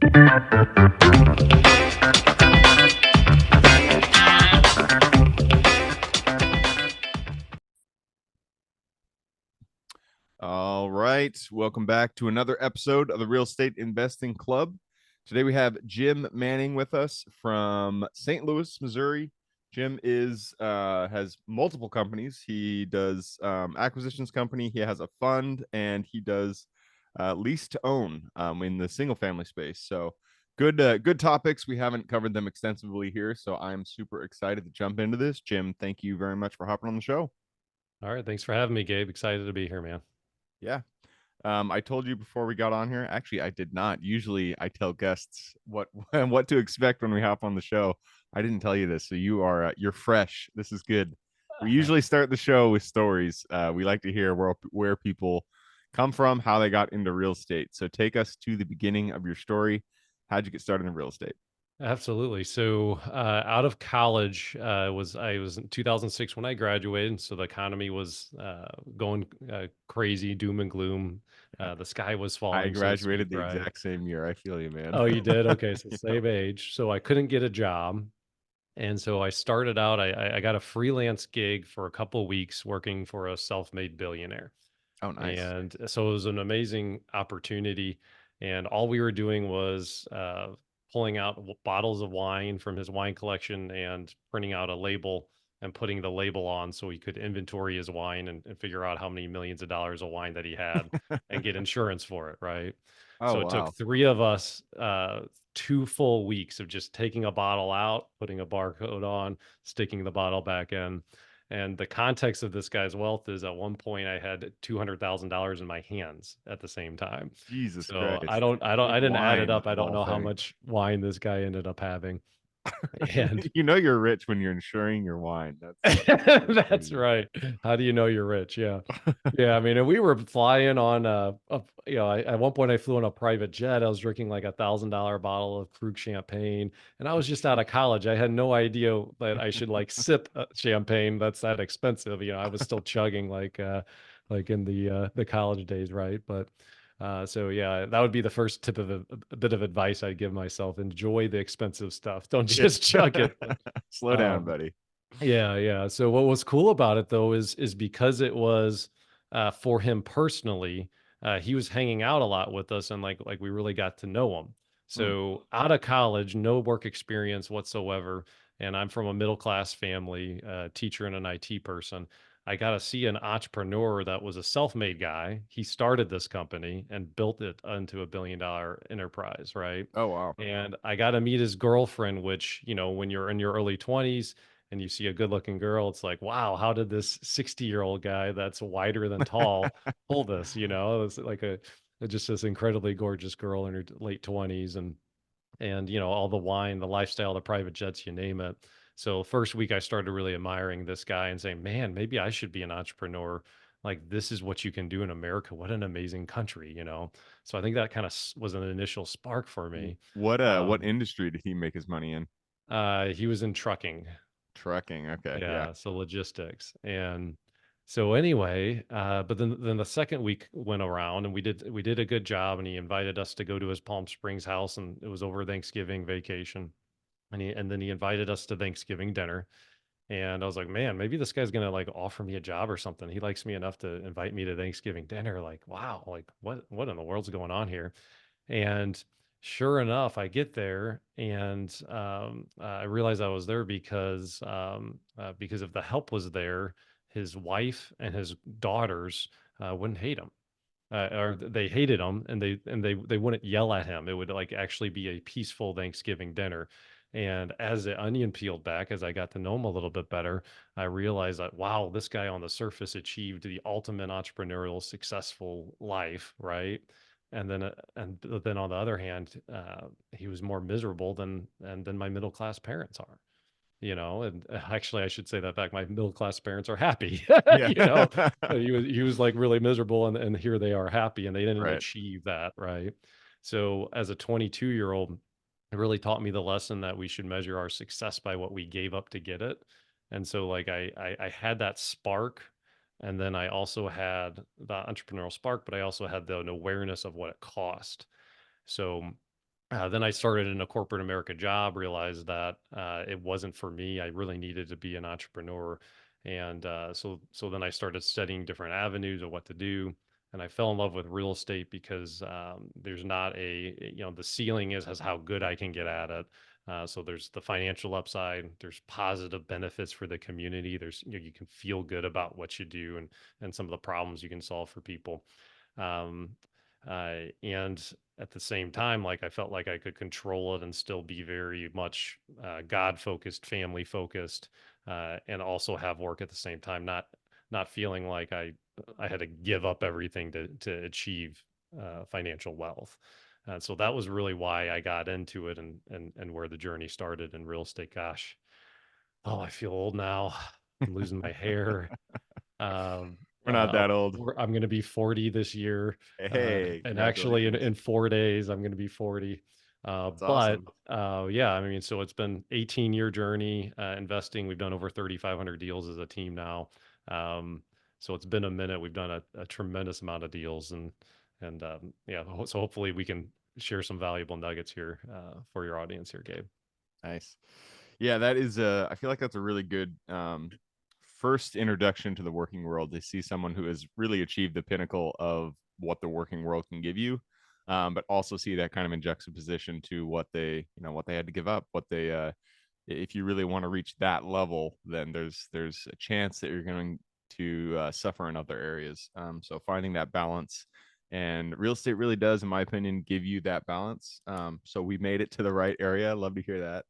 All right. Welcome back to another episode of the Real Estate Investing Club. Today we have Jim Manning with us from St. Louis, Missouri. Jim has multiple companies. He does acquisitions company. He has a fund, and he does lease to own in the single family space. So good topics. We haven't covered them extensively here, so I'm super excited to jump into this. Jim, thank you very much for hopping on the show. All right. Thanks for having me, Gabe. Excited to be here, man. Yeah. I told you before we got on here. Actually, I did not. Usually, I tell guests what what to expect when we hop on the show. I didn't tell you this, so you're fresh. This is good. We usually start the show with stories. We like to hear where people come from, how they got into real estate. So take us to the beginning of your story. How'd you get started in real estate? Absolutely. So, out of college, I was in 2006 when I graduated. So the economy was going crazy, doom and gloom. The sky was I falling, so to speak. graduated the Right. exact same year. I feel you, man. Oh, you did? Okay, so Yep. same age. So I couldn't get a job, and so I started out. I got a freelance gig for a couple of weeks working for a self-made billionaire. Oh, nice. And so it was an amazing opportunity. And all we were doing was pulling out bottles of wine from his wine collection and printing out a label and putting the label on so he could inventory his wine and figure out how many millions of dollars of wine that he had and get insurance for it. Right. Oh, So it took wow. three of us 2 full weeks of just taking a bottle out, putting a barcode on, sticking the bottle back in. And the context of this guy's wealth is at one point I had $200,000 in my hands at the same time. Jesus So Christ. I In didn't add it wine up. I of don't all know how things. much wine this guy ended up having. And You know you're rich when you're insuring your wine. that's Crazy. right. How do you know you're rich? Yeah. Yeah, I mean, and we were flying on, at one point I flew on a private jet. I was drinking like $1,000 bottle of Krug champagne, and I was just out of college. I had no idea that I should like sip champagne. That's that expensive. I was still chugging like in the college days, right? But so yeah, that would be the first tip of a bit of advice I'd give myself. Enjoy the expensive stuff. Don't Yeah. just chug it. Slow down, Um, buddy. yeah, yeah. So what was cool about it though is because it was for him personally, he was hanging out a lot with us and like we really got to know him. Mm. So out of college, no work experience whatsoever, and I'm from a middle class family, teacher and an IT person. I got to see an entrepreneur that was a self-made guy. He started this company and built it into a $1 billion enterprise, right? Oh, wow. And I got to meet his girlfriend, which, when you're in your early 20s and you see a good looking girl, it's like, wow, how did this 60-year-old guy that's wider than tall pull this? It's like just this incredibly gorgeous girl in her late 20s and all the wine, the lifestyle, the private jets, you name it. So first week I started really admiring this guy and saying, man, maybe I should be an entrepreneur. Like this is what you can do in America. What an amazing country. So I think that kind of was an initial spark for me. What Um, industry did he make his money in? he was in trucking. Trucking. Okay. Yeah. Yeah, so logistics. And so anyway, but then the second week went around and we did a good job and he invited us to go to his Palm Springs house and it was over Thanksgiving vacation. And then he invited us to Thanksgiving dinner. And I was like, man, maybe this guy's gonna like offer me a job or something. He likes me enough to invite me to Thanksgiving dinner. Like, wow, like what in the world's going on here? And sure enough, I get there and I realized I was there because if the help was there, his wife and his daughters wouldn't hate him. Or they hated him and they wouldn't yell at him. It would like actually be a peaceful Thanksgiving dinner. And as the onion peeled back, as I got to know him a little bit better, I realized that wow, this guy on the surface achieved the ultimate entrepreneurial successful life, right? And then on the other hand, he was more miserable than my middle class parents are. And actually I should say that back. My middle class parents are happy. Yeah. you know, he was like really miserable, and here they are happy, and they didn't Right. achieve that, right? So as a 22-year-old, it really taught me the lesson that we should measure our success by what we gave up to get it. And so like I had that spark, and then I also had the entrepreneurial spark, but I also had an awareness of what it cost. So Then I started in a corporate America job, realized that it wasn't for me. I really needed to be an entrepreneur. And so then I started studying different avenues of what to do. And I fell in love with real estate because there's not the ceiling is how good I can get at it. So there's the financial upside, there's positive benefits for the community. There's, you can feel good about what you do and some of the problems you can solve for people. Um, and at the same time, like I felt like I could control it and still be very much God focused, family focused, and also have work at the same time. Not feeling like I had to give up everything to achieve financial wealth. So that was really why I got into it and where the journey started in real estate. Gosh, oh, I feel old now. I'm losing my hair. Um, We're not that old. I'm going to be 40 this year. Hey, And actually congratulations. in 4 days, I'm going to be 40. That's But awesome. yeah, I mean, so it's been 18-year journey investing. We've done over 3,500 deals as a team now. Um, so it's been a minute. We've done a tremendous amount of deals and yeah, so hopefully we can share some valuable nuggets here for your audience here, Gabe. Nice. Yeah, that is I feel like that's a really good first introduction to the working world to see someone who has really achieved the pinnacle of what the working world can give you. But also see that kind of in juxtaposition to what what they had to give up, what they if you really want to reach that level, then there's a chance that you're going to suffer in other areas. So finding that balance, and real estate really does, in my opinion, give you that balance. So we made it to the right area. Love to hear that.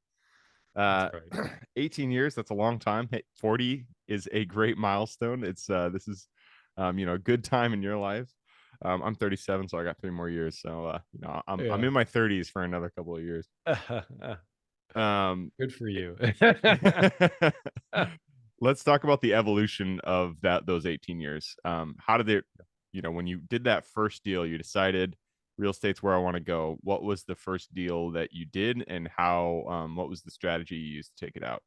That's Uh, great. 18 years, that's a long time. 40 is a great milestone. It's this is a good time in your life. I'm 37, so I got 3 more years. So I'm Yeah. in my 30s for another couple of years. Um, Good for you. let's talk about the evolution of those 18 years. How did it, when you did that first deal, you decided real estate's where I want to go. What was the first deal that you did, and what was the strategy you used to take it out?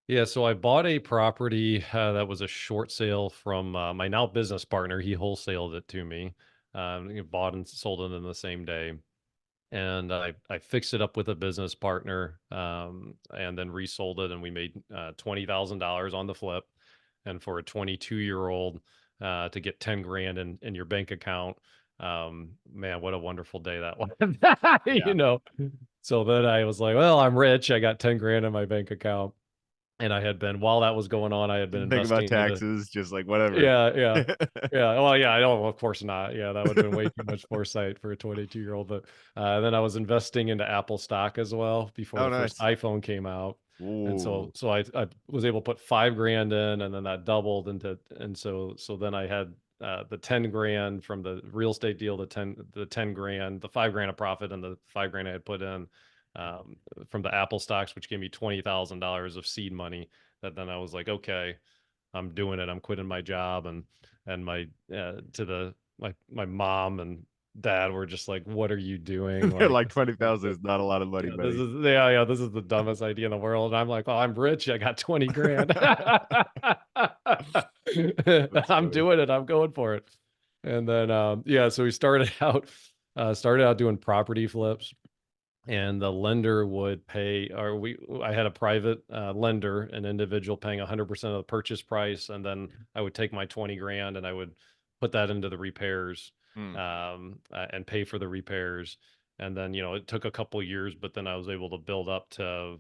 Yeah, so I bought a property that was a short sale from my now business partner. He wholesaled it to me. Bought and sold it in the same day, and I fixed it up with a business partner, and then resold it, and we made $20,000 on the flip. And for a 22-year-old to get 10 grand in your bank account, man, what a wonderful day that was. Yeah. So then I was like, well, I'm rich. I got 10 grand in my bank account. And while that was going on, I had been Didn't think about investing into, taxes, just like whatever. yeah, yeah. Yeah. Well, yeah, I don't, of course not. Yeah, that would have been way too much foresight for a 22-year-old. But then I was investing into Apple stock as well before Oh, the first nice. iPhone came out. And so Ooh. so I was able to put 5 grand in, and then that doubled and so then I had the 10 grand from the real estate deal, the 10 grand, the 5 grand of profit, and the 5 grand I had put in from the Apple stocks, which gave me $20,000 of seed money. That then I was like, okay, I'm doing it. I'm quitting my job, and my mom and dad were just like, "What are you doing? They're Like like this is 20,000 is not a lot of money, buddy. this is the dumbest idea in the world." And I'm like, "Oh, I'm rich. I got 20 grand. That's I'm funny. doing it. I'm going for it." And then yeah, so we started out doing property flips, and the lender would pay, or I had a private lender, an individual paying 100% of the purchase price, and then I would take my 20 grand and I would put that into the repairs, Hmm. and pay for the repairs. And then it took a couple years, but then I was able to build up to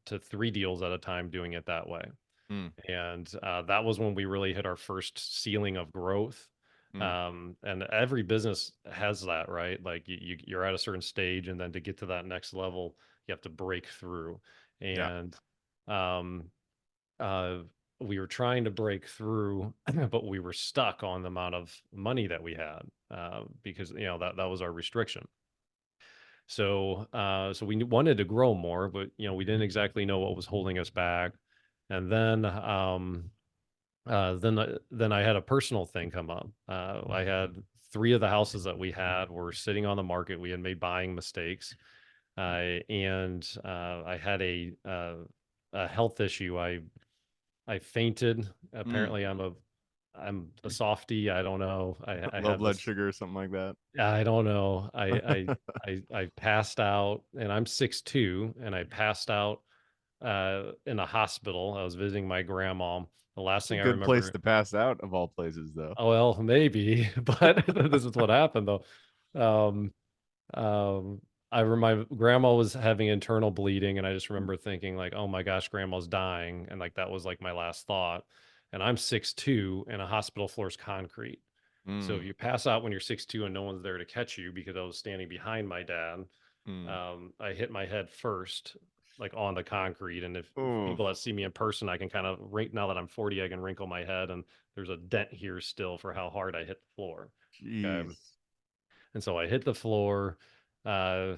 3 deals at a time doing it that way. Hmm. And that was when we really hit our first ceiling of growth. Hmm. And every business has that, right? Like you're at a certain stage, and then to get to that next level, you have to break through. Yeah. And um, uh, we were trying to break through, but we were stuck on the amount of money that we had because that was our restriction. So we wanted to grow more, but we didn't exactly know what was holding us back. And then I had a personal thing come up. I had 3 of the houses that we had were sitting on the market. We had made buying mistakes, and I had a health issue. I fainted. Hmm. Apparently, I'm a I'm a softie. I don't know. I Low have blood this. sugar or something like that. I don't know. I passed out, and I'm 6'2", and I passed out in a hospital. I was visiting my grandma. The last It's a thing I good place remember. to pass out of all places, though. Oh well, maybe, but this is what happened though. Um, um, my grandma was having internal bleeding, and I just remember thinking like, "Oh my gosh, grandma's dying," and like that was like my last thought. And I'm 6'2", and a hospital floor is concrete. So if Mm, you pass out when you're 6'2" and no one's there to catch you, because I was standing behind my dad, mm. I hit my head first, like on the concrete. And if Oh, people that see me in person, I can kind of rink now that I'm 40, I can wrinkle my head, and there's a dent here still for how hard I hit the floor. Okay. jeez. And so I hit the floor. Uh,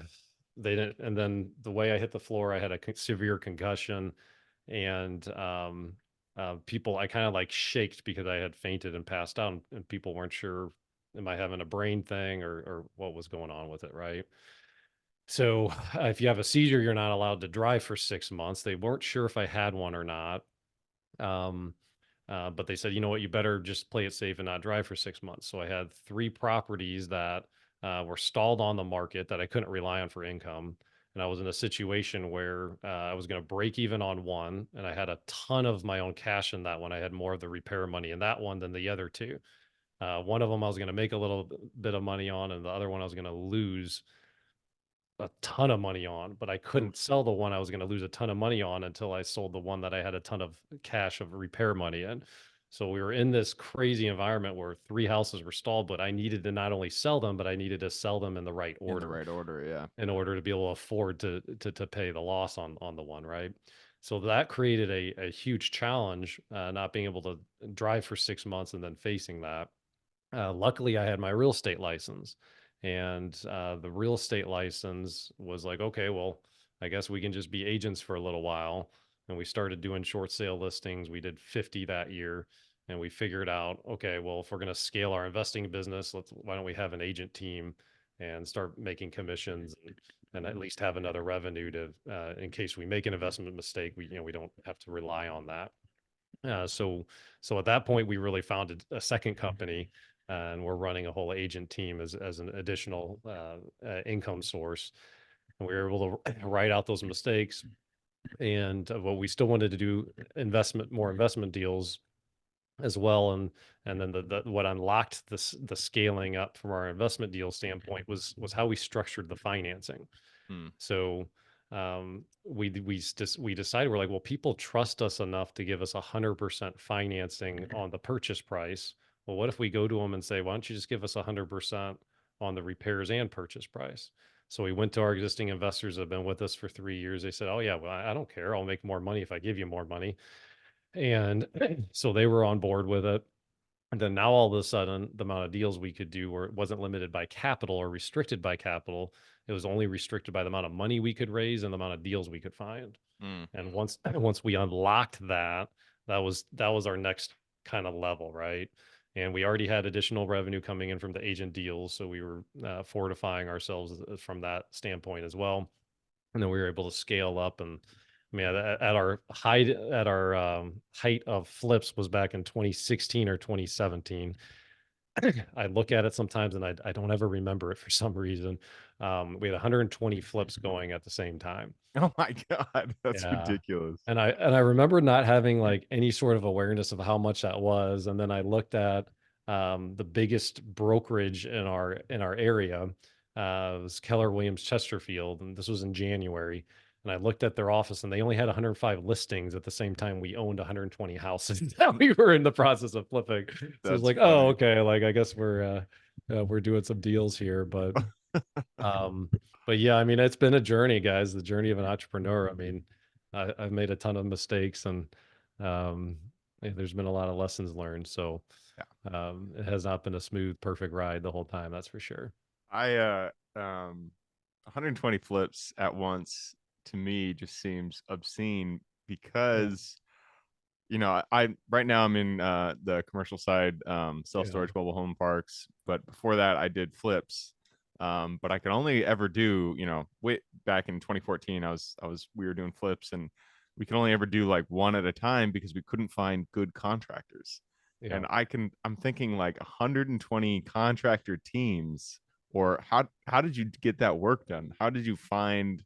they didn't, and then the way I hit the floor, I had a severe concussion, and people, I kind of like shaked because I had fainted and passed out, and people weren't sure, am I having a brain thing or what was going on with it, right? So if you have a seizure, you're not allowed to drive for 6 months. They weren't sure if I had one or not. Um, but they said, you know what, you better just play it safe and not drive for 6 months. So I had three properties that were stalled on the market that I couldn't rely on for income. And I was in a situation where I was going to break even on one, and I had a ton of my own cash in that one. I had more of the repair money in that one than the other two. One of them I was going to make a little bit of money on, and the other one I was going to lose a ton of money on, but I couldn't Oof. sell the one I was going to lose a ton of money on until I sold the one that I had a ton of cash of repair money in. So we were in this crazy environment where three houses were stalled, but I needed to not only sell them, but I needed to sell them in the right In the order right order, yeah. in order to be able to afford to pay the loss on the one, right? So that created a huge challenge, not being able to drive for 6 months and then facing that. Luckily, I had my real estate license, and the real estate license was like, okay, well, I guess we can just be agents for a little while. And we started doing short sale listings. We did 50 that year, and we figured out, okay, well, if we're going to scale our investing business, why don't we have an agent team and start making commissions, and at least have another revenue to, in case we make an investment mistake, we don't have to rely on that. So at that point, we really founded a second company, and we're running a whole agent team as an additional income source. And we were able to write out those mistakes. And what we still wanted to do more investment deals as well. And then what unlocked the scaling up from our investment deal standpoint was how we structured the financing. Mm, So we decided, we're like, well, people trust us enough to give us 100% financing on the purchase price. Well, what if we go to them and say, why don't you just give us 100% on the repairs and purchase price? So we went to our existing investors that have been with us for 3 years. They said, oh yeah, well, I don't care. I'll make more money if I give you more money. And so they were on board with it. And then now all of a sudden, the amount of deals we could do where it wasn't limited by capital or restricted by capital. It was only restricted by the amount of money we could raise and the amount of deals we could find. mm. And once we unlocked that, that was our next kind of level, right? And we already had additional revenue coming in from the agent deals, so we were fortifying ourselves from that standpoint as well. And then we were able to scale up. And I mean, at our height of flips was back in 2016 or 2017. I look at it sometimes and I don't ever remember it for some reason. We had 120 flips going at the same time. Oh my God, that's Yeah. ridiculous. And I remember not having like any sort of awareness of how much that was. And then I looked at the biggest brokerage in our area. It was Keller Williams Chesterfield, and this was in January. And I looked at their office, and they only had 105 listings at the same time we owned 120 houses that we were in the process of flipping. So it was That's like, oh, funny. okay, like I guess we're doing some deals here, um, but yeah, I mean, it's been a journey, guys. The journey of an entrepreneur. I mean, I've made a ton of mistakes, and um, there's been a lot of lessons learned. So it has not been a smooth, perfect ride the whole time. That's for sure. I 120 flips at once to me just seems obscene Yeah. because I right now I'm in the commercial side, Yeah. self-storage mobile home parks, but before that I did flips. But I could only ever do, wait, back in 2014 we were doing flips, and we could only ever do like one at a time because we couldn't find good contractors. Yeah. and I'm thinking like 120 contractor teams, or how did you get that work done? How did you find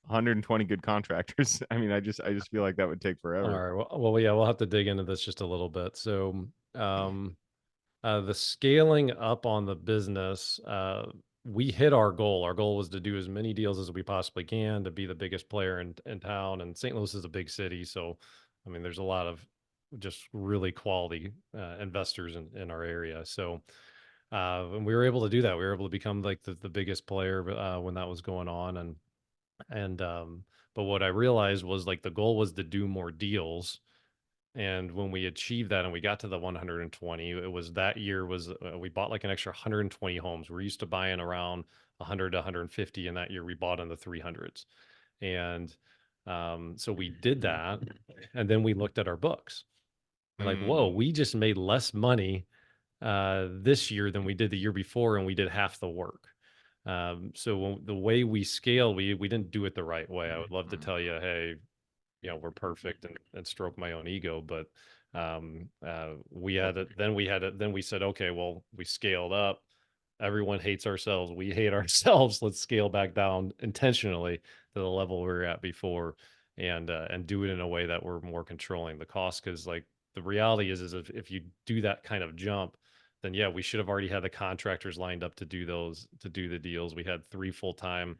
120 good contractors? I mean, I just feel like that would take All forever. right. Well, yeah, we'll have to dig into this just a little bit. So, the scaling up on the business, we hit our goal. Our goal was to do as many deals as we possibly can to be the biggest player in town. And St. Louis is a big city, so I mean, there's a lot of just really quality investors in our area. So, and we were able to do that. We were able to become like the biggest player when that was going on, and but what I realized was like the goal was to do more deals, and when we achieved that and we got to the 120, it was that year was we bought like an extra 120 homes. We're used to buying around 100 to 150, and that year we bought in the 300s. And so we did that, and then we looked at our books. We're like, whoa, Mm, we just made less money this year than we did the year before, and we did half the work. So the way we scale, we didn't do it the right way. I would love to mm, tell you, hey, we're perfect, and stroke my own ego, but we had it. Then we said, okay, well, we scaled up. Everyone hates ourselves. We hate ourselves. Let's scale back down intentionally to the level we were at before, and do it in a way that we're more controlling the cost. Because like the reality is if you do that kind of jump, then yeah, we should have already had the contractors lined up to do the deals. We had 3 full-time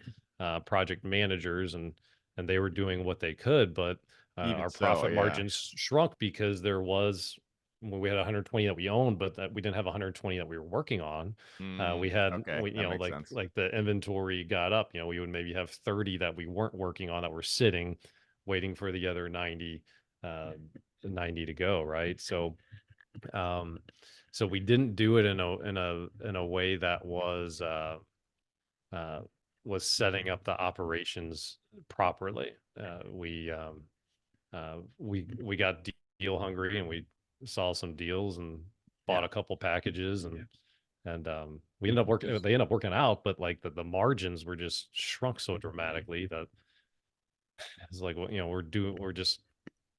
project managers, and they were doing what they could, but even our so, profit yeah. margins shrunk because we had 120 that we owned, but that we didn't have 120 that we were working on. We had Okay, that makes sense. like the inventory got up. We would maybe have 30 that we weren't working on that were sitting, waiting for the other uh, 90 to go. Right. Um, so we didn't do it in a way that uh, was setting up the operations properly. We got deal hungry, and we saw some deals and bought Yeah. a couple packages, and we ended up working. They ended up working out, but like the margins were just shrunk so dramatically that it's like, well, we're just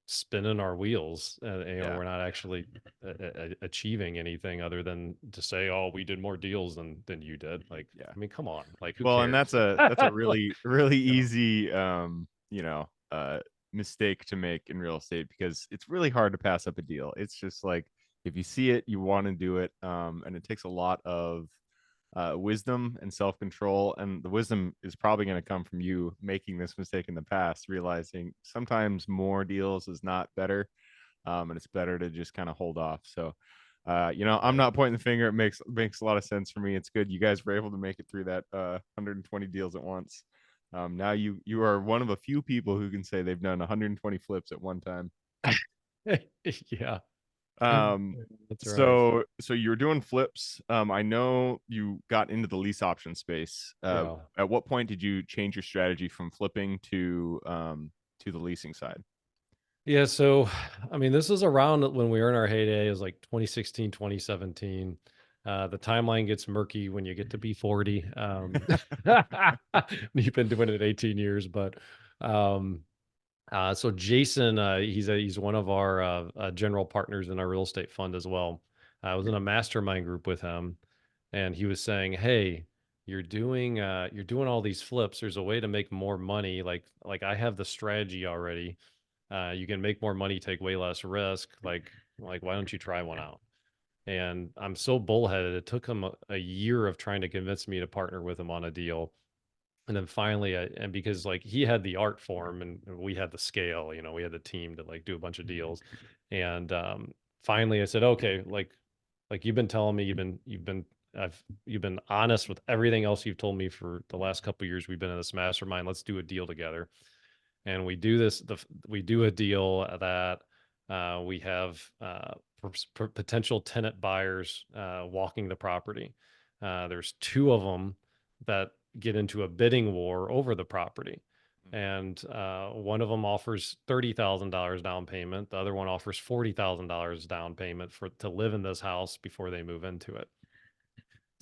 spinning our wheels, and Yeah. we're not actually achieving anything other than to say, oh, we did more deals than you did. Like, Yeah. I mean, come on, like, who Well, and cares? that's a Like, really easy mistake to make in real estate, because it's really hard to pass up a deal. It's just like if you see it, you want to do it. And it takes a lot of wisdom and self-control, and the wisdom is probably going to come from you making this mistake in the past, realizing sometimes more deals is not better, and it's better to just kind of hold off. So, I'm right. not pointing the finger. It makes a lot of sense for me. It's good you guys were able to make it through that 120 deals at once. Now you are one of a few people who can say they've done 120 flips at one time. Yeah, Um, that's right. so you're doing flips. I know you got into the lease option space. Yeah. At what point did you change your strategy from flipping to the leasing side? Yeah. So, I mean, this is around when we were in our heyday. It was like 2016, 2017. The timeline gets murky when you get to be 40. You've been doing it 18 years, but um, so Jason, he's one of our general partners in our real estate fund as well. I was in a mastermind group with him, and he was saying, "Hey, you're doing all these flips. There's a way to make more money. Like I have the strategy already. You can make more money, take way less risk. Like why don't you try one out?" And I'm so bullheaded. It took him a year of trying to convince me to partner with him on a deal, and then finally, and because like he had the art form and we had the scale, we had the team to like do a bunch of deals. And finally I said, okay, like you've been telling me, you've been honest with everything else you've told me for the last couple of years. We've been in this mastermind. Let's do a deal together. And we do we do a deal that we have potential tenant buyers walking the property. There's 2 of them that get into a bidding war over the property. And one of them offers $30,000 down payment. The other one offers $40,000 down payment to live in this house before they move into it.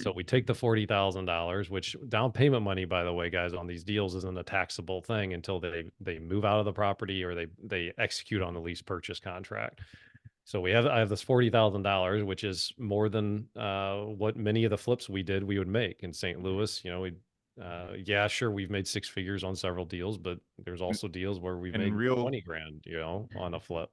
So we take the $40,000, which down payment money, by the way, guys, on these deals isn't a taxable thing until they move out of the property or they execute on the lease purchase contract. So I have this $40,000, which is more than what many of the flips we would make in St. Louis. You know, we yeah, sure, we've made six figures on several deals, but there's And, also deals where we've and made real 20 grand, you know, on a flip.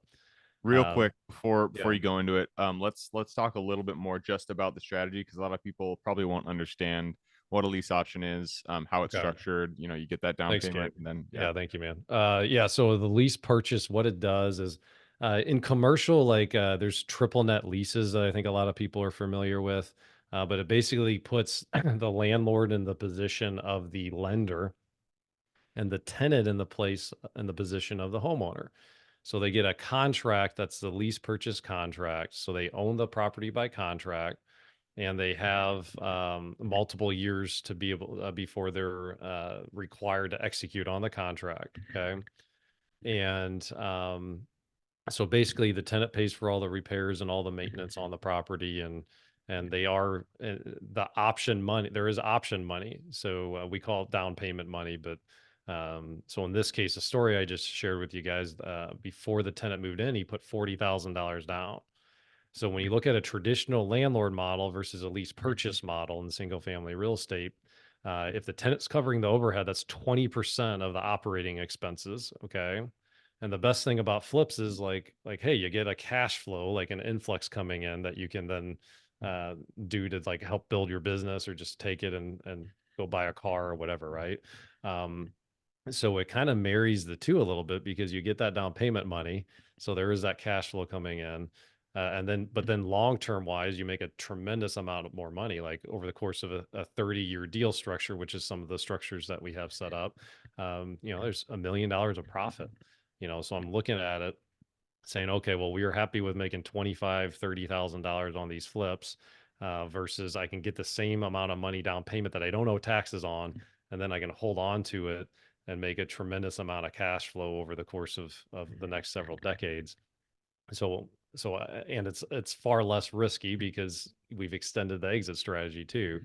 real Um, quick before yeah. you go into it, let's talk a little bit more just about the strategy, because a lot of people probably won't understand what a lease option is, how it's Okay. structured. You know, you get that down Thanks, Gabe. payment, and then yeah. Yeah, thank you, man. Yeah, so the lease purchase, what it does is in commercial, like there's triple net leases that I think a lot of people are familiar with. But it basically puts the landlord in the position of the lender and the tenant in the place in the position of the homeowner. So they get a contract that's the lease purchase contract. So they own the property by contract, and they have multiple years to be able before they're required to execute on the contract. Okay, and so basically, the tenant pays for all the repairs and all the maintenance on the property, and they are the option money. There is option money, so we call it down payment money. But so in this case, the story I just shared with you guys, before the tenant moved in, he put $40,000 down. So when you look at a traditional landlord model versus a lease purchase model in single family real estate, if the tenant's covering the overhead, that's 20% of the operating expenses. Okay. And the best thing about flips is hey, you get a cash flow, like an influx coming in that you can then uh, do to like help build your business or just take it and go buy a car or whatever, right? Um, so it kind of marries the two a little bit because you get that down payment money. So there is that cash flow coming in. But then long term wise, you make a tremendous amount of more money, like over the course of a 30-year deal structure, which is some of the structures that we have set up. You know, there's $1 million of profit, you know, so I'm looking at it saying, okay, well, we are happy with making $30,000 on these flips versus I can get the same amount of money down payment that I don't owe taxes on, and then I can hold on to it and make a tremendous amount of cash flow over the course of the next several decades. And it's far less risky because we've extended the exit strategy too.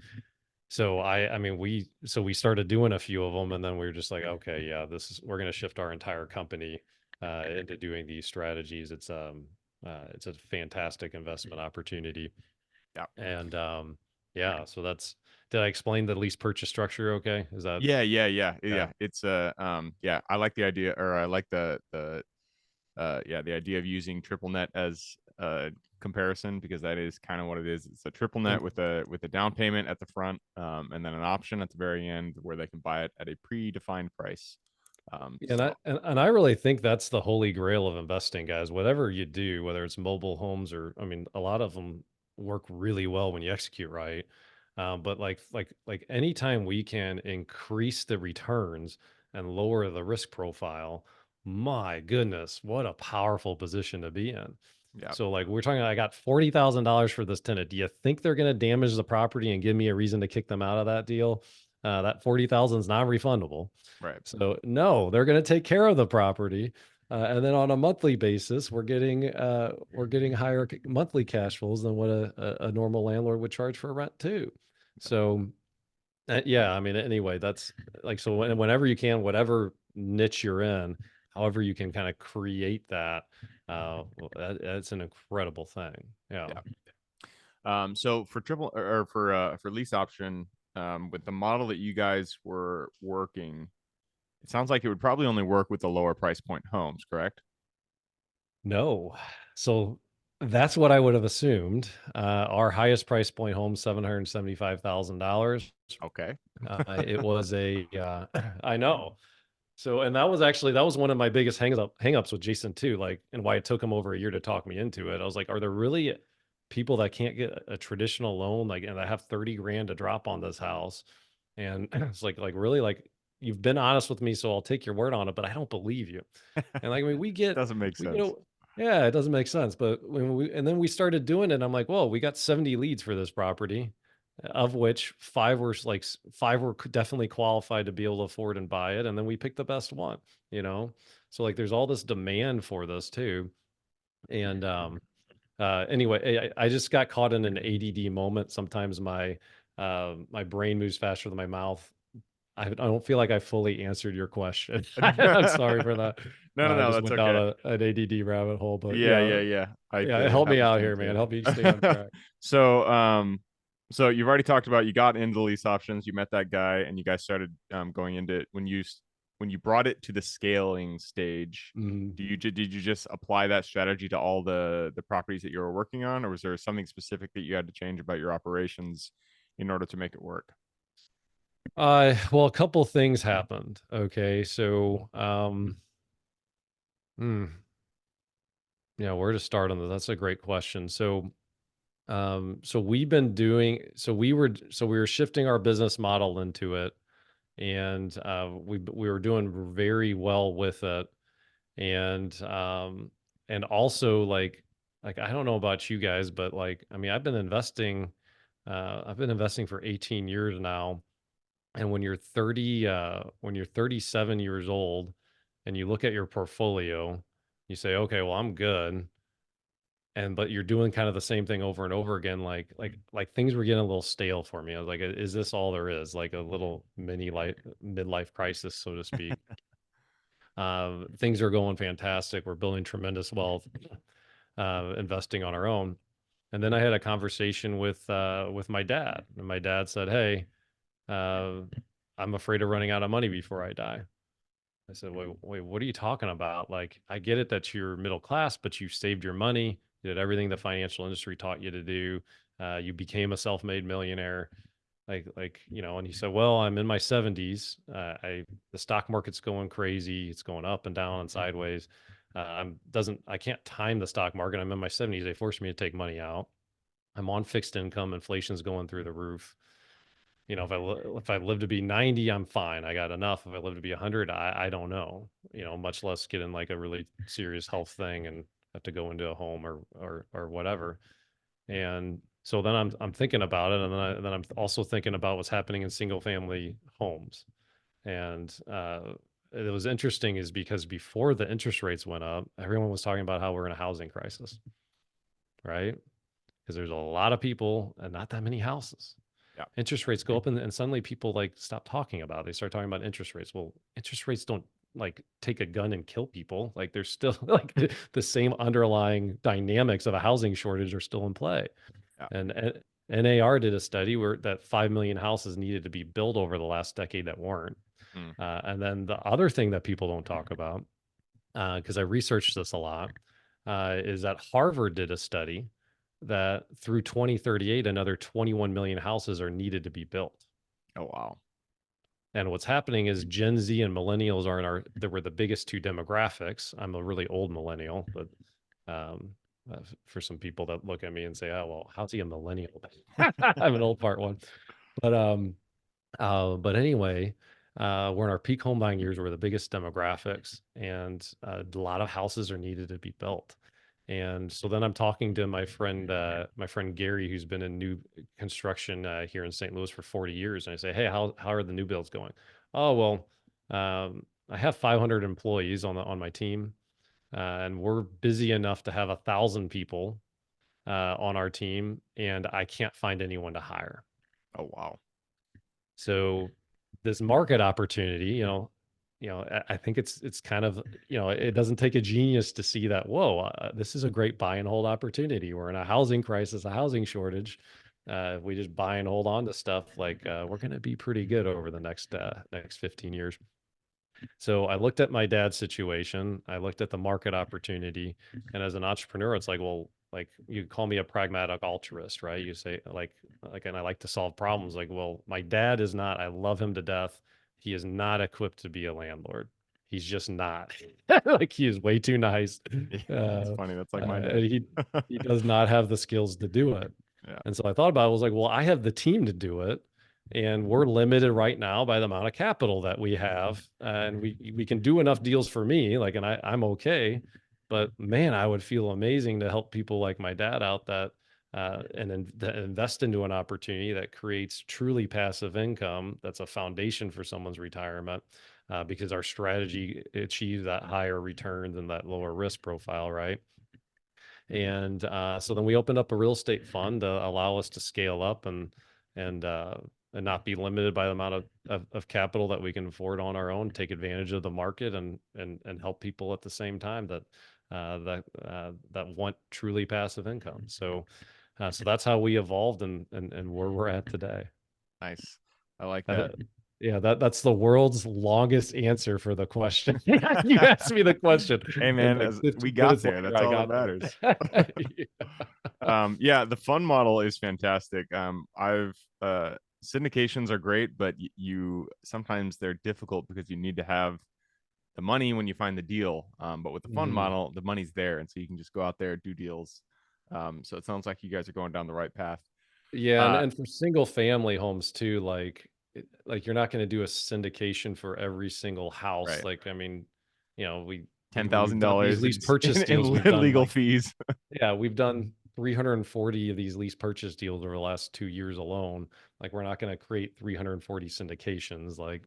So I mean, we started doing a few of them, and then we were just like, okay, yeah, we're going to shift our entire company into doing these strategies. It's a fantastic investment opportunity, Yeah. and yeah. So did I explain the lease purchase structure? Okay, is that Yeah. yeah? It's yeah, I like the idea, or I like the idea of using triple net as a comparison, because that is kind of what it is. It's a triple net And with a down payment at the front, and then an option at the very end where they can buy it at a predefined price. So and I really think that's the holy grail of investing, guys. Whatever you do, whether it's mobile homes or, I mean, a lot of them work really well when you execute right. But like anytime we can increase the returns and lower the risk profile, my goodness, what a powerful position to be in. yeah. So like we're talking, I got $40,000 for this tenant. Do you think they're going to damage the property and give me a reason to kick them out of that deal? That 40,000 is not refundable. Right. So no, they're going to take care of the property, and then on a monthly basis, we're getting higher monthly cash flows than what a normal landlord would charge for rent too. So yeah, I mean, anyway, that's like so. Whenever you can, whatever niche you're in, however you can kind of create that, that's an incredible thing. Yeah. Yeah. So for triple, or for lease option, with the model that you guys were working, it sounds like it would probably only work with the lower price point homes, correct? No. So that's what I would have assumed. Our highest price point home, $775,000. Okay. It was I know. So, and that was one of my biggest hangups with Jason too, like, and why it took him over a year to talk me into it. I was like, are there really people that can't get a traditional loan, like, and I have 30 grand to drop on this house? And it's like really, like, you've been honest with me, so I'll take your word on it, but I don't believe you. And like, I mean, Doesn't make sense. yeah, it doesn't make sense. But and then we started doing it, I'm like, well, we got 70 leads for this property, of which five were definitely qualified to be able to afford and buy it. And then we picked the best one, you know? So like, there's all this demand for this too. And, anyway, I just got caught in an ADD moment. Sometimes my brain moves faster than my mouth. I don't feel like I fully answered your question. I'm sorry for No, that. no, I just that's went down okay. an ADD rabbit hole, but Yeah, yeah, yeah, yeah. I yeah, it help me happens out to me here, man. too. Help me stay on track. So, so you've already talked about you got into lease options, you met that guy, and you guys started going into when you brought it to the scaling stage. Mhm. Did you just apply that strategy to all the properties that you were working on, or was there something specific that you had to change about your operations in order to make it work? Well, a couple things happened. Okay, so hmm, yeah, where to start on this? That's a great question. So we've been doing so we were shifting our business model into it, and we were doing very well with it, and also like I don't know about you guys, but like I mean I've been investing for 18 years now, and when you're 37 years old and you look at your portfolio, you say, okay, well, I'm good. And but you're doing kind of the same thing over and over again. Like things were getting a little stale for me. I was like, is this all there is? Like a little mini life midlife crisis, so to speak. Things are going fantastic. We're building tremendous wealth, investing on our own. And then I had a conversation with my dad, and my dad said, "Hey, uh, I'm afraid of running out of money before I die." I said, wait, what are you talking about? Like, I get it that you're middle class, but you saved your money, you did everything the financial industry taught you to do. You became a self-made millionaire. And he said, well, I'm in my 70s. The stock market's going crazy. It's going up and down and sideways. I can't time the stock market. I'm in my 70s. They forced me to take money out. I'm on fixed income. Inflation's going through the roof. If I live to be 90, I'm fine. I got enough. If I live to be 100, I don't know. Much less get in like a really serious health thing and have to go into a home or whatever. And so then I'm thinking about it, and then I'm also thinking about what's happening in single family homes. And it was interesting is because before the interest rates went up, everyone was talking about how we're in a housing crisis, right? Because there's a lot of people and not that many houses. Yeah. Interest rates go up, and suddenly people like stop talking about it. They start talking about interest rates. Well, interest rates don't like take a gun and kill people. Like there's still like the same underlying dynamics of a housing shortage are still in play. Yeah. And NAR did a study where that 5 million houses needed to be built over the last decade that weren't. Mm. And then the other thing that people don't talk about, because I researched this a lot, is that Harvard did a study that through 2038, another 21 million houses are needed to be built. Oh, wow. And what's happening is Gen Z and millennials they were the biggest two demographics. I'm a really old millennial, but um, for some people that look at me and say, "Oh, well, how's he a millennial?" I'm an old part one, but anyway, we're in our peak home buying years. We're the biggest demographics, and a lot of houses are needed to be built. And so then I'm talking to my friend Gary, who's been in new construction here in St. Louis for 40 years, and I say, "Hey, how are the new builds going?" "Oh, well, I have 500 employees on my team, and we're busy enough to have 1,000 people on our team, and I can't find anyone to hire." Oh, wow. So this market opportunity, I think it's kind of, it doesn't take a genius to see that, whoa, this is a great buy and hold opportunity. We're in a housing crisis, a housing shortage. If we just buy and hold on to stuff, like we're going to be pretty good over the next 15 years. So I looked at my dad's situation. I looked at the market opportunity, and as an entrepreneur, it's like, well, like you call me a pragmatic altruist, right? You say and I like to solve problems. Like, well, my dad is not. I love him to death. He is not equipped to be a landlord. He's just not. Like he is way too nice. Yeah, that's Uh, funny. That's like my and dad. he does not have the skills to do it. Yeah. And so I thought about it. I was like, well, I have the team to do it, and we're limited right now by the amount of capital that we have, and we can do enough deals for me, like, and I'm okay. But man, I would feel amazing to help people like my dad out that and then invest into an opportunity that creates truly passive income that's a foundation for someone's retirement, because our strategy achieves that higher returns and that lower risk profile, right? And so then we opened up a real estate fund to allow us to scale up and not be limited by the amount of capital that we can afford on our own, take advantage of the market and help people at the same time that want truly passive income. So so that's how we evolved and where we're at today. Nice. I like Uh, that. yeah, that's the world's longest answer for the question. You asked me the question, Hey and man, like as we 15 got minutes there, later, that's I all that got matters. there. Yeah, the fund model is fantastic. I've syndications are great, but you sometimes they're difficult because you need to have the money when you find the deal. But with the fund Mhm. model, the money's there, and so you can just go out there, do deals. So it sounds like you guys are going down the right path. Yeah, Uh, and for single family homes too, like you're not going to do a syndication for every single house. right, Like, I mean, you know, ten when we've thousand done these dollars lease purchase in deals, we've done legal like, fees. yeah, we've done 340 of these lease purchase deals over the last 2 years alone. Like, we're not going to create 340 syndications. Like,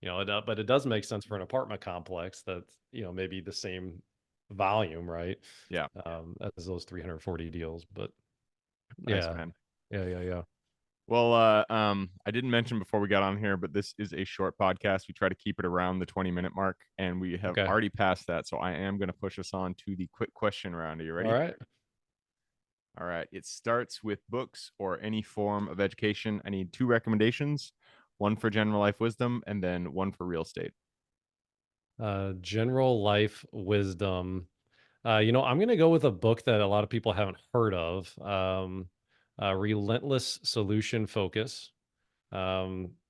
but it does make sense for an apartment complex that's, maybe the same volume, right? Yeah, As those 340 deals. But nice yeah, man. yeah. Well, I didn't mention before we got on here, but this is a short podcast. We try to keep it around the 20-minute mark, and we have Okay. already passed that. So I am going to push us on to the quick question round. Are you All ready? right. All right. It starts with books or any form of education. I need 2 recommendations, one for general life wisdom, and then one for real estate. General life wisdom. I'm going to go with a book that a lot of people haven't heard of. Relentless Solution Focus.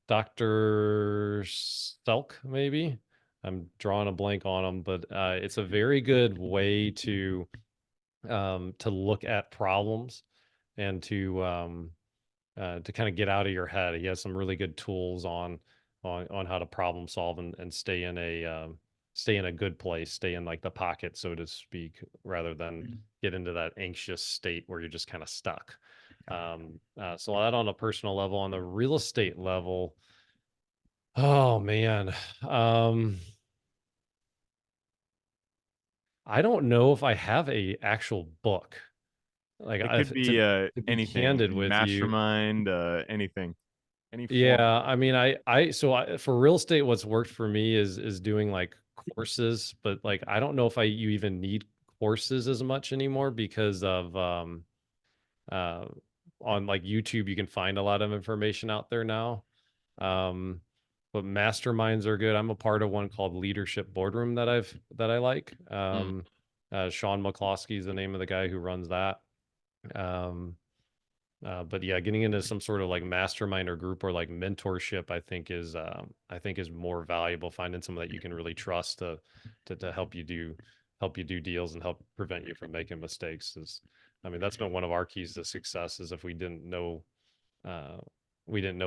Dr. Selk, maybe. I'm drawing a blank on him, but it's a very good way to look at problems and to kind of get out of your head. He has some really good tools on how to problem solve and stay in a good place, stay in like the pocket, so to speak, rather than get into that anxious state where you're just kind of stuck. So that on a personal level, on the real estate level, oh man, I don't know if I have a actual book. Like It if could be to be anything, candid with you, mastermind, anything, any form. yeah, I mean, for real estate, what's worked for me is doing like courses, but like I don't know if you even need courses as much anymore because of uh on like YouTube you can find a lot of information out there now. Um, but masterminds are good. I'm a part of one called Leadership Boardroom that I like. Mm, Sean McCloskey is the name of the guy who runs that. Um, but yeah, getting into some sort of like mastermind or group or like mentorship, I think is more valuable. Finding someone that you can really trust to help you do deals and help prevent you from making mistakes is, I mean, that's been one of our keys to success. Is if uh, we didn't know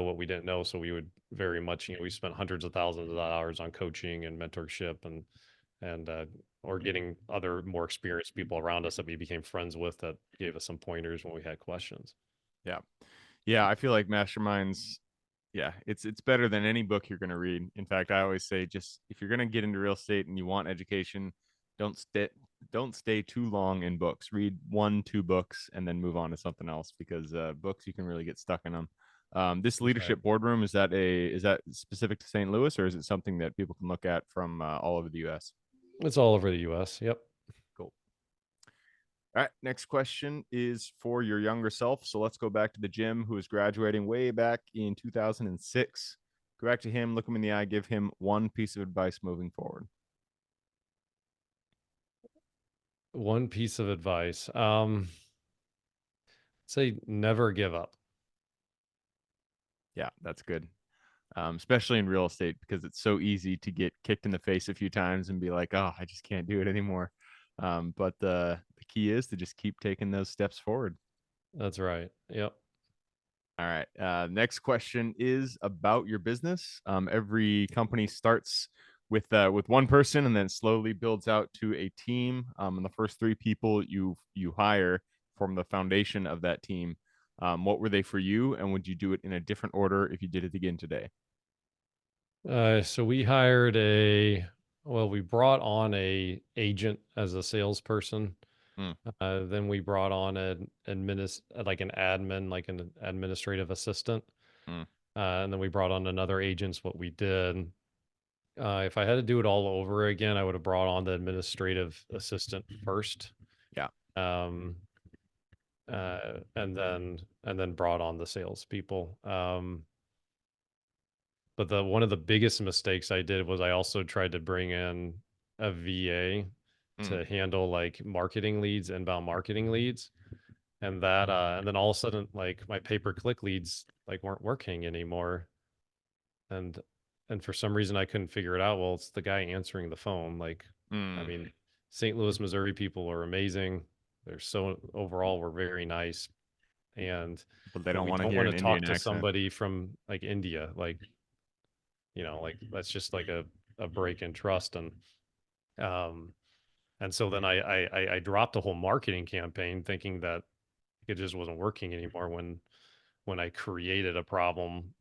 what we didn't know, so we would very much, we spent hundreds of thousands of dollars on coaching and mentorship and or getting other more experienced people around us that we became friends with that gave us some pointers when we had questions. yeah. Yeah, I feel like masterminds, yeah, it's better than any book you're going to read. In fact, I always say just if you're going to get into real estate and you want education, don't stay don't stay too long in books. Read 1, 2 books and then move on to something else because books you can really get stuck in them. This That's right. leadership boardroom, is that specific to St. Louis, or is it something that people can look at from all over the U.S.? It's all over the US. Yep. Cool. All right, next question is for your younger self. So let's go back to the Jim who is graduating way back in 2006. Go back to him, look him in the eye, give him one piece of advice moving forward. One piece of advice. Say never give up. Yeah, that's good. Especially in real estate because it's so easy to get kicked in the face a few times and be like, oh, I just can't do it anymore. But the key is to just keep taking those steps forward. That's right. Yep. All right. Next question is about your business. Every company starts with one person and then slowly builds out to a team. And the first 3 people you hire form the foundation of that team. What were they for you, and would you do it in a different order if you did it again today? So we brought on a agent as a salesperson. Hmm. Then we brought on an admin, like an administrative assistant. Hmm. and then we brought on another agent's what we did. If I had to do it all over again, I would have brought on the administrative assistant first. Yeah. Um, and then brought on the salespeople. But one of the biggest mistakes I did was I also tried to bring in a VA Mm. to handle like marketing leads, inbound marketing leads. And that and then all of a sudden like my pay-per-click leads like weren't working anymore. And for some reason I couldn't figure it out. Well, it's the guy answering the phone. Like, I Mm. mean, St. Louis, Missouri people are amazing. They're so overall we're very nice. But they But don't we want to don't hear want an to Indian talk to accent. somebody from like India. Like, like that's just like a break in trust. Um and so then I dropped a whole marketing campaign thinking that it just wasn't working anymore when I created a problem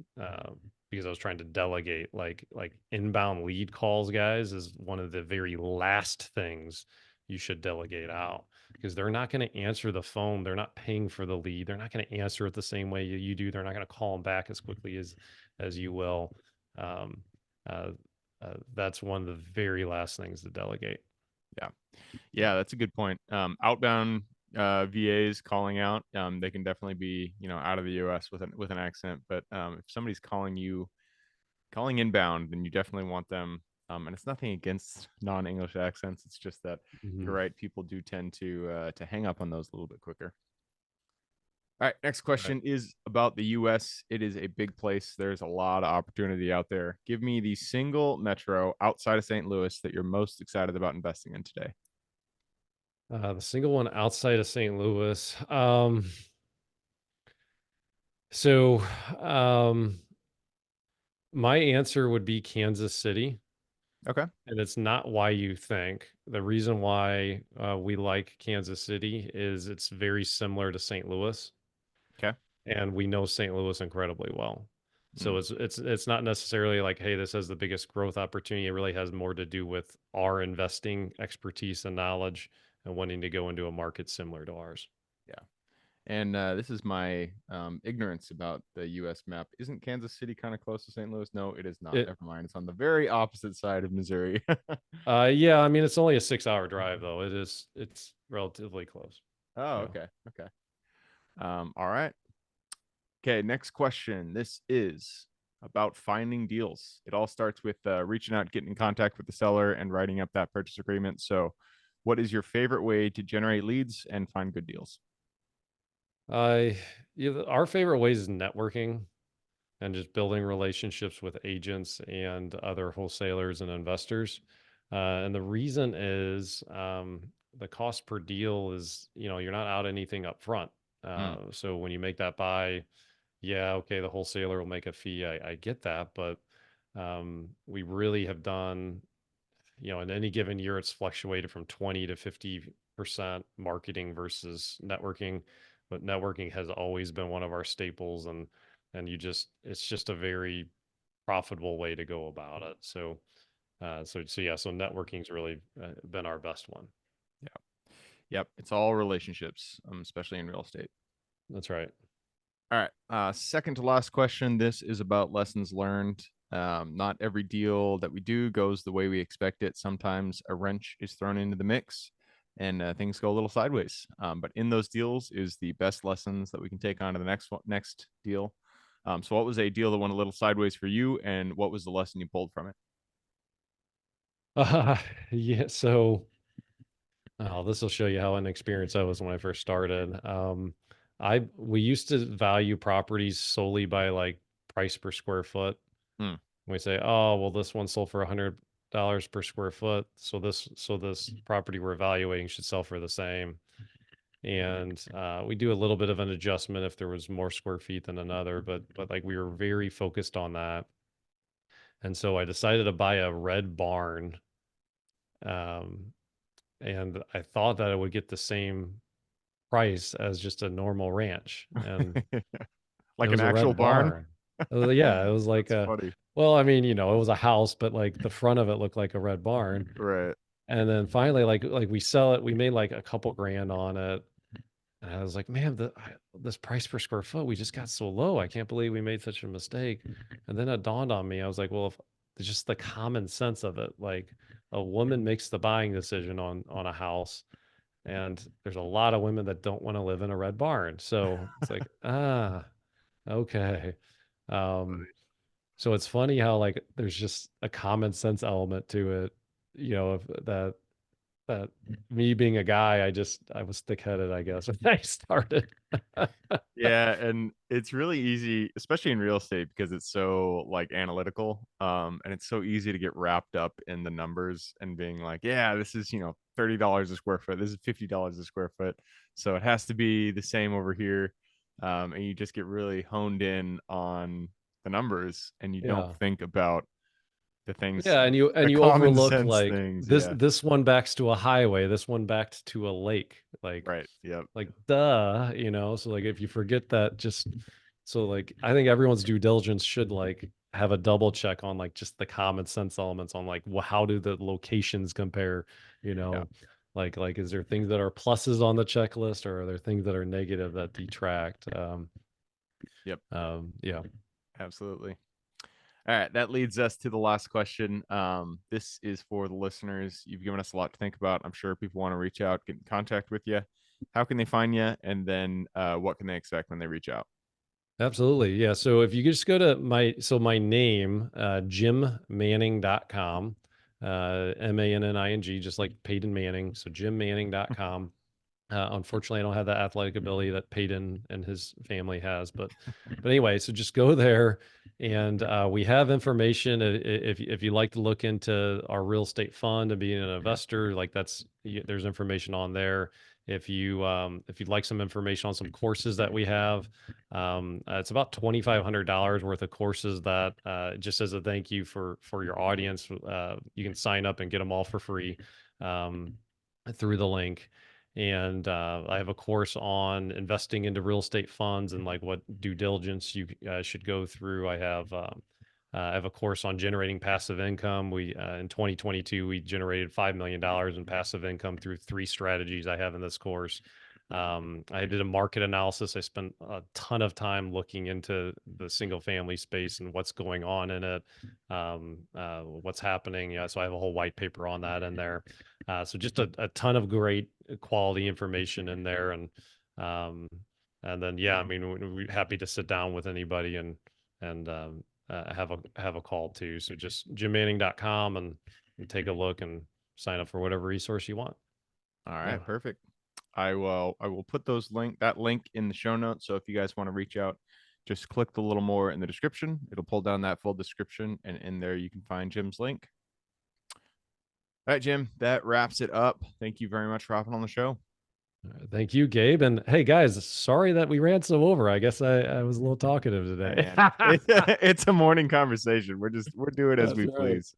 because I was trying to delegate like inbound lead calls, guys, is one of the very last things you should delegate out because they're not going to answer the phone. They're not paying for the lead. They're not going to answer it the same way you do. They're not going to call them back as quickly as you will. Um, uh, that's one of the very last things to delegate. Yeah. Yeah, that's a good point. Outbound VAs calling out, they can definitely be, out of the US with an accent, but if somebody's calling inbound, then you definitely want them. And it's nothing against non-English accents. It's just that Mhm. you're right, people do tend to hang up on those a little bit quicker. All right, next Right. question is about the US. It is a big place. There's a lot of opportunity out there. Give me the single metro outside of St. Louis that you're most excited about investing in today. The single one outside of St. Louis. So um, my answer would be Kansas City, Okay. and it's not why you think. The reason why we like Kansas City is it's very similar to St. Louis, Okay. and we know St. Louis incredibly well. So Mm. it's not necessarily like, hey, this has the biggest growth opportunity. It really has more to do with our investing expertise and knowledge and wanting to go into a market similar to ours. Yeah. And this is my ignorance about the U.S. map. Isn't Kansas City kind of close to St. Louis? No, it is not. It Never mind. It's on the very opposite side of Missouri. Yeah, I mean it's only a 6 hour drive though. It's relatively close. Oh, Yeah. okay. Okay. All right. Okay. Next question. This is about finding deals. It all starts with reaching out, getting in contact with the seller, and writing up that purchase agreement. So, what is your favorite way to generate leads and find good deals? I our favorite ways is networking and just building relationships with agents and other wholesalers and investors. And the reason is the cost per deal is, you're not out anything up front. Mm. So when you make that buy, yeah, okay, the wholesaler will make a fee. I get that, but we really have done, in any given year, it's fluctuated from 20 to 50% marketing versus networking. But networking has always been one of our staples, and it's just a very profitable way to go about it. So networking's really been our best one. Yeah. Yep. It's all relationships, especially in real estate. That's right. All right. Second to last question. This is about lessons learned. Not every deal that we do goes the way we expect it. Sometimes a wrench is thrown into the mix and things go a little sideways. But in those deals is the best lessons that we can take on to the next deal. So what was a deal that went a little sideways for you, and what was the lesson you pulled from it? Uh, yeah. So, this will show you how inexperienced I was when I first started. We used to value properties solely by like price per square foot. Hmm. We say, oh, well, this one sold for $100 per square foot, so this property we're evaluating should sell for the same. And we do a little bit of an adjustment if there was more square feet than another, but like we were very focused on that. And so I decided to buy a red barn. Um, and I thought that I would get the same price as just a normal ranch, and it Like an was a actual red barn? barn. Yeah, it was like That's funny. well, I mean, it was a house, but like the front of it looked like a red barn. Right. And then finally, like we sell it, we made like a couple grand on it. And I was like, man, this price per square foot, we just got so low. I can't believe we made such a mistake. And then it dawned on me. I was like, well, if it's just the common sense of it, like a woman makes the buying decision on a house, and there's a lot of women that don't want to live in a red barn. So it's like, okay. Um, so it's funny how like there's just a common sense element to it, of that me being a guy, I was thick headed, I guess, when I started. Yeah, and it's really easy, especially in real estate, because it's so like analytical, and it's so easy to get wrapped up in the numbers and being like, yeah, this is $30 a square foot, this is $50 a square foot, so it has to be the same over here, and you just get really honed in on the numbers, and you don't Yeah. think about the things, Yeah, and you the common overlook sense like things. this Yeah, this one backs to a highway, this one backed to a lake. right. Yep. Like duh, so like if you forget that, just so like I think everyone's due diligence should like have a double check on like just the common sense elements on like how do the locations compare, you Yeah. know? Like is there things that are pluses on the checklist, or are there things that are negative that detract? Yep. Yeah. Absolutely. All right, that leads us to the last question. This is for the listeners. You've given us a lot to think about. I'm sure people want to reach out, get in contact with you. How can they find you? And then what can they expect when they reach out? Absolutely. Yeah. So if you could just go to my name, jimmanning.com, Manning, just like Peyton Manning. So jimmanning.com. Unfortunately, I don't have the athletic ability that Peyton and his family has, but anyway, so just go there, and we have information. If you like to look into our real estate fund and being an investor, like there's information on there. If you'd like some information on some courses that we have, it's about $2,500 worth of courses that just as a thank you for your audience, you can sign up and get them all for free through the link. And I have a course on investing into real estate funds and like what due diligence you should go through. I have a course on generating passive income. We in 2022 we generated $5 million in passive income through 3 strategies I have in this course. I did a market analysis. I spent a ton of time looking into the single family space and what's going on in it, what's happening. Yeah, so I have a whole white paper on that in there. So just a ton of great quality information in there, um, and then yeah, I mean we're happy to sit down with anybody and have a call too. So just jimmanning.com and take a look and sign up for whatever resource you want. All Yeah. right, perfect. I will put that link in the show notes. So if you guys want to reach out, just click the little more in the description. It'll pull down that full description, and in there you can find Jim's link. All right, Jim, that wraps it up. Thank you very much for hopping on the show. Thank you, Gabe. And hey, guys, sorry that we ran so over. I guess I was a little talkative today. It's a morning conversation. We're doing as That's we right. please.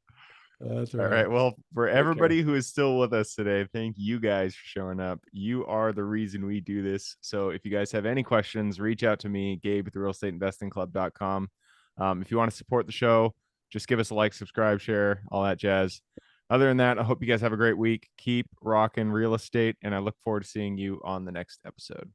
That's All right. right. Well, for Take care. everybody who is still with us today, thank you guys for showing up. You are the reason we do this. So if you guys have any questions, reach out to me, Gabe at the realestateinvestingclub.com. If you want to support the show, just give us a like, subscribe, share, all that jazz. Other than that, I hope you guys have a great week. Keep rocking real estate, and I look forward to seeing you on the next episode.